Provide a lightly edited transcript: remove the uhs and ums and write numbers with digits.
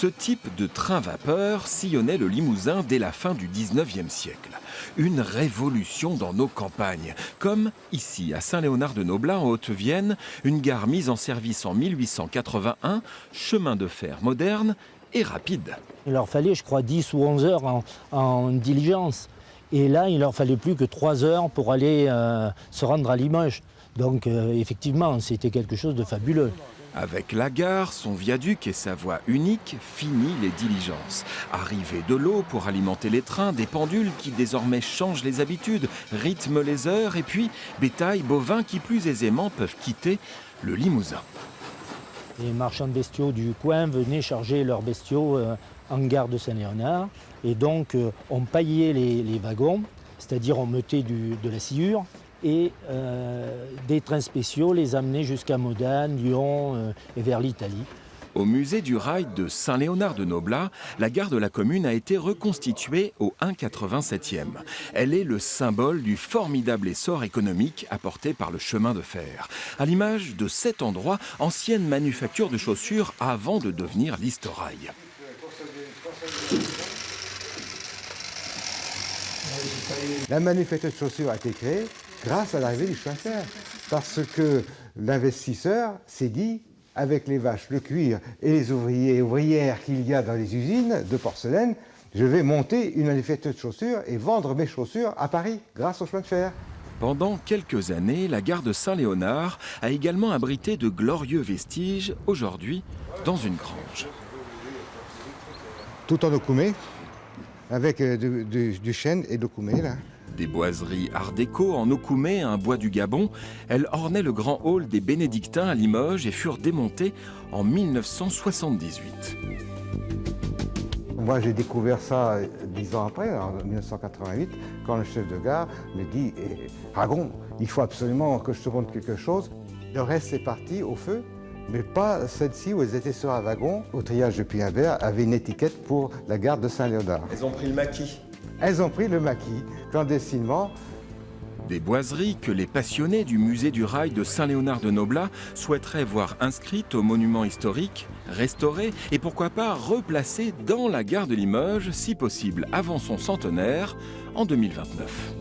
Ce type de train-vapeur sillonnait le Limousin dès la fin du 19e siècle. Une révolution dans nos campagnes, comme ici à Saint-Léonard-de-Noblat en Haute-Vienne, une gare mise en service en 1881, chemin de fer moderne et rapide. Il leur fallait, je crois, 10 ou 11 heures en diligence. Et là, il leur fallait plus que 3 heures pour aller se rendre à Limoges. Donc effectivement, c'était quelque chose de fabuleux. Avec la gare, son viaduc et sa voie unique, fini les diligences. Arrivée de l'eau pour alimenter les trains, des pendules qui désormais changent les habitudes, rythment les heures, et puis bétail, bovins qui plus aisément peuvent quitter le Limousin. Les marchands de bestiaux du coin venaient charger leurs bestiaux en gare de Saint-Léonard. Et donc on paillait les wagons, c'est-à-dire on mettait de la sciure. Et des trains spéciaux les amenaient jusqu'à Modane, Lyon et vers l'Italie. Au musée du rail de Saint-Léonard-de-Noblat, la gare de la commune a été reconstituée au 1,87e. Elle est le symbole du formidable essor économique apporté par le chemin de fer. À l'image de cet endroit, ancienne manufacture de chaussures avant de devenir l'Historail. La manufacture de chaussures a été créée grâce à l'arrivée du chemin de fer. Parce que l'investisseur s'est dit, avec les vaches, le cuir et les ouvriers et ouvrières qu'il y a dans les usines de porcelaine, je vais monter une manufacture de chaussures et vendre mes chaussures à Paris grâce au chemin de fer. Pendant quelques années, la gare de Saint-Léonard a également abrité de glorieux vestiges, aujourd'hui dans une grange. Tout en okoumé, avec du chêne et de l'okoumé là. Des boiseries art déco en okoumé, un bois du Gabon, elles ornaient le grand hall des Bénédictins à Limoges et furent démontées en 1978. Moi j'ai découvert ça 10 ans après, en 1988, quand le chef de gare me dit « Ragon, il faut absolument que je te montre quelque chose ». Le reste est parti au feu, mais pas celle-ci où elles étaient sur un wagon. Au triage de Puy-en-Velay avait une étiquette pour la gare de Saint-Léonard. Elles ont pris le maquis. Elles ont pris le maquis, clandestinement. Des boiseries que les passionnés du musée du rail de Saint-Léonard-de-Noblat souhaiteraient voir inscrites au monument historique, restaurées et pourquoi pas replacées dans la gare de Limoges, si possible avant son centenaire, en 2029.